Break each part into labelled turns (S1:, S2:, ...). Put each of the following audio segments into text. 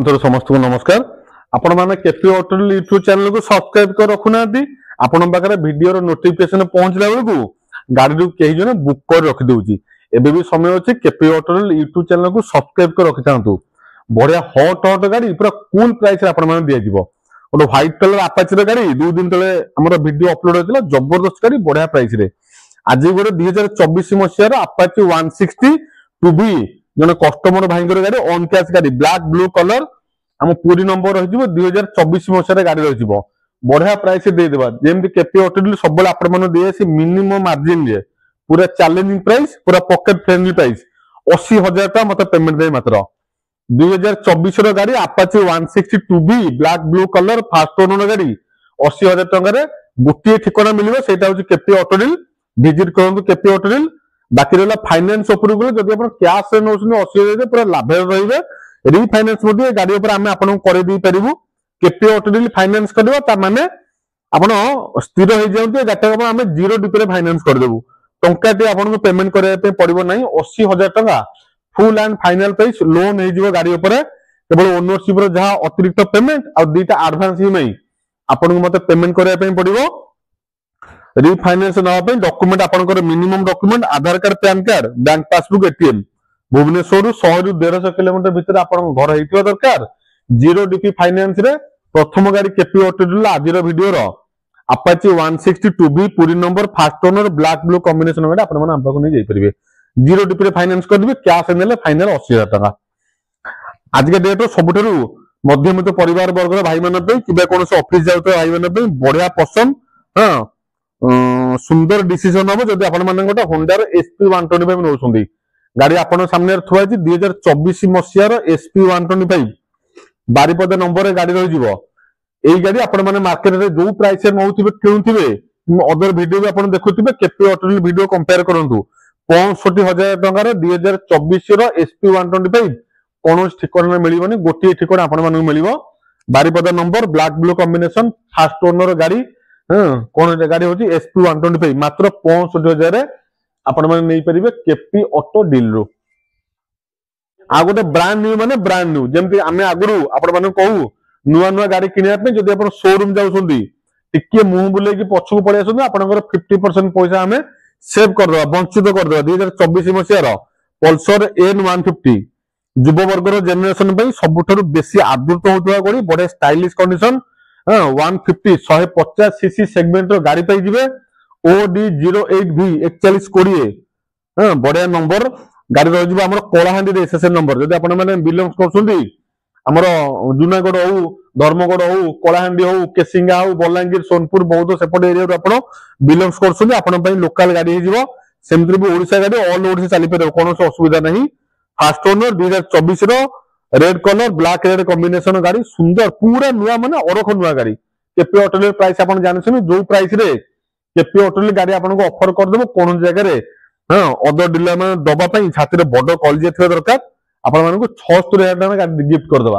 S1: थोर समस्त को नमस्कार। आपण माने केपी ऑटो यूट्यूब चैनल को सब्सक्राइब कर रखुना आपण पाखे वीडियो नोटिफिकेशन पहुंचला बेलू गाड़ी कहीं जन बुक कर रखी दूची। एबे भी समय अच्छे केपी ऑटो यूट्यूब चैनल को सब्सक्राइब कर रखी था। बढ़िया हट हट गाड़ी पूरा कूल प्राइस दि जाव। गोटे व्हाइट कलर आपाची गाड़ी 2 दिन तले आम वीडियो अपलोड होता जबरदस्त गाड़ी बढ़िया प्राइस रे। आज गोटे 2024 मसीहार आपाची 160 2B जन कस्टमर भाई गाड़ी ऑन कैश गाड़ी ब्लैक ब्लू कलर आम पूरी नंबर रही 2024 मसीहार गाड़ी रही बढ़िया प्राइस देदेबा। जेमती केपी ऑटो सब दिए मिनिमम मार्जिन रे पूरा चैलेंजिंग प्राइस पूरा पॉकेट फ्रेंडली प्राइस 80,000 टका मत पेमेंट दे मात्र 2024 गाड़ी Apache 160 2B black blue colour fast owner गाड़ी 80,000 टका गोटे ठिकाना मिले से केपी ऑटो विजिट करूँ केपी ऑटो। बाकी रहा फाइनेंस जब आप कैश नौ 80,000 पूरा लाभ रे रिफाइनेंस गाड़ी आम कर केपी ऑटो फाइनेंस करवा माने आपण स्थिर हो जाए गाड़ी आम जीरो डिपे फाइनेंस करदेबू टंकाटी आपको पेमेंट करने पड़ो ना 80,000 टका full and final price loan हो गाड़ी केवल ओनरशिप जहाँ अतिरिक्त पेमेंट और 2टा एडवांस ईएमआई आपको मत पेमेंट करने पड़ो। रिफाइनेंस नापी डॉक्यूमेंट आपंकर minimum document Aadhaar card PAN card bank passbook ATM Bhubaneswar 100 ରୁ 150 किलोमीटर भितर आपन घर होइतिबा दरकार। जीरो डीपी फाइनेंस रे प्रथम गाड़ी केपी ऑटो आज वीडियो रो अपाची 160 2B पूरी number fast owner black blue combination गाड़ी आपन मन हमको नहीं जाई परिबे जीरो डीपी रे फाइनेंस कर दिबे कैश नेले फाइनल 80,000 टका। आज के डेट रो सबुठरू मध्यमित परिवार वर्ग भाई माने पे किबा कोन से ऑफिस जाउतो भाई माने पे बढ़िया पसंद हां सुंदर डिसीजन हम जब आप होंडार SP 125 नौ गाड़ी आपन सामने थुआ 2024 मसीहार SP 125 बारिपदा नंबर गाड़ी रही गाड़ी आपण माने मार्केट रे जो प्राइस नौथिबे किणुथिबे अदर वीडियो भी आपण देखुथिबे केपी ऑटो वीडियो कंपेयर करंतु 65,000 टका रे 2024 रो SP 125 कोन ठिकाना मिलिबनी गोटे ठिकाना आपण माने मिलिबो Baripada number black blue combination first owner गाड़ी कौन गाड़ी होची SP 125 मात्र 65,000 आपण माने नहीं परिबे केपी ऑटो डील रो। आ गोटे ब्रांड न्यू माने ब्रांड न्यू जेमति आमे आगुरु आपण माने कहू नुवा नुवा गाड़ी किनिया पे जदी आपण शोरूम जाउछंदी टिके मुंह बुले की पछकु पड़े आछंदी आपनकर 50% पैसा हमें सेव कर दवा वंचित कर दवा। 2024 मसियार पल्सर N150 युवा वर्गर जनरेशन पे सबुठारु बेसी आदृत होतवा गाड़ी बड़े स्टाइलिश कंडीशन 150 150 सीसी सेगमेंट गाड़ी पाई जिवे OD 08V 4120 बढ़िया नंबर गाड़ी रही आम कलाहांडी रेजिस्ट्रेशन नंबर जब आपण मैंने बिलोंग कर जूनागढ़ हो धर्मगढ़ हो कलाहांडी हो केसिंगा हो बलांगीर सोनपुर बौद्ध सेपट एरिया आप बिलोंग कर लोकाल गाड़ी सेमती भी ओडिशा गाड़ी ऑल ओडिशा चली पार कौन असुविधा नहीं। Fast owner 2024 red colour black red combination गाड़ी सुंदर पूरा नुआ माने अरख नुआ गाड़ी केपी ऑटो प्राइस आप जानते जो प्राइस रे केपी ऑटो गाड़ी आपको ऑफर करदेव कौन जगह अदर डीलर मैंने दवाई छाती बड़ कलजिया थी दरकार आपण 76,000 टका गाड़ी गिफ्ट करदे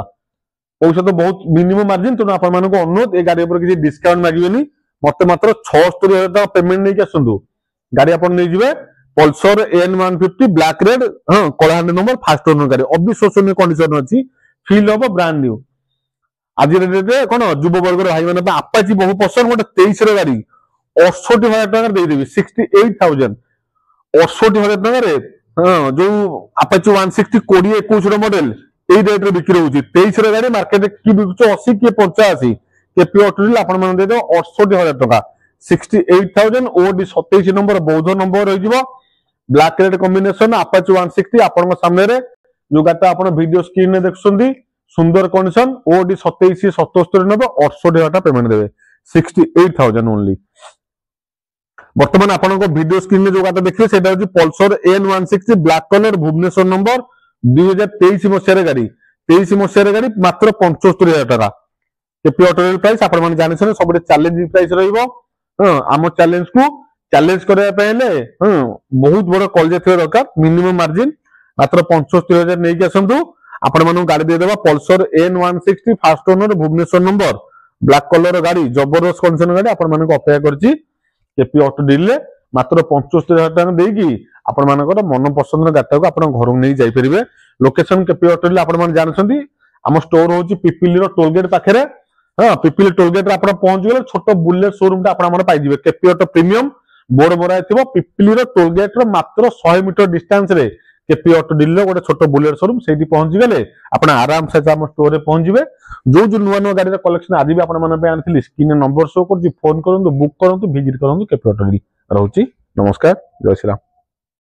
S1: पैसा तो बहुत मिनिमम मार्जिन तेणु आप अनुरोध ए गाड़ी किसी डिस्काउंट मांगे मत मात्र 76,000 टका पेमेंट नहीं आसतु गाड़ी आप Pulsar N150 black red Kalahandi number fast owner गाड़ी अविश्वसनीय कंडीशन अच्छी फील हम ब्रांड न्यू। आज डेट कौन युव वर्ग भाई मैंने आपाची बहु पसंद गोटे 23 गाड़ी 68,000 टका देदेवी 68,000 68,000 टका जो आपाची 160 20 21 मॉडल यही रेट रे बिक्री होची 23 गाड़ी मार्केट की बिकुछ 80 कि 85 केपी ऑटो आपण मन दे 68,000 टका 68,000 OD 27 नंबर बौद्ध नंबर रही ब्लैक रेड कॉम्बिनेशन आपाची 160 आपण सामने रे जो गाता आपण वीडियो स्क्रीन में देखुछंदी सुंदर कंडीशन OD 27 77 नंबर 68,000 टका पेमेंट देबे 68,000 ओनली। वर्तमान आपण वीडियो स्क्रीन में जो गाता देखिए सेटा होची Pulsar N160 black colour Bhubaneswar number 2023 मसिया गाड़ी 23 मसिया गाड़ी मात्र 75,000 टका केपी ऑटो प्राइस आपण माने जानि छन सबरे चैलेंजिंग प्राइस रहइबो। आम चैलेंज को चैलेंज करने बहुत बड़ कलजा थी दरकार मिनिमम मार्जिन मात्र 75,000 नहीं आसतु आपण मानू गाड़ी देदेबा Pulsar N160 first owner Bhubaneswar number black colour गाड़ी जबरदस्त कंडीशन गाड़ी आपण मानक अपेक्षा करछि केपी ऑटो डील रे मात्र 75,000 टका देकी आपण मानकर मन पसंद गाड़ी को आपण घर नहीं जाई परिबे। लोकेशन केपी ऑटो आपण माने जानछंती आम स्टोर होची पिपिली टोलगेट पाखे। हाँ पिपिली टोलगेट आप पहुंच गए छोट बुलेट शोरूम आप पाइबे केपी ऑटो प्रीमियम बोर्ड मरा पिपिली टोलगेट मात्र 100 मीटर डिस्टेंस रे केपी ऑटो डीलर गोटे छोट बुलेट शोरूम से पहुंच गले आप आराम से आम स्टोर पहुंचे। जो जो नुआ नुआ गाड़ी कलेक्शन आज भी आपने स्क्रीन नंबर शो कर फोन करूँ बुक करूँ विजिट करूँ केपी ऑटो रोची। नमस्कार, जय श्री राम।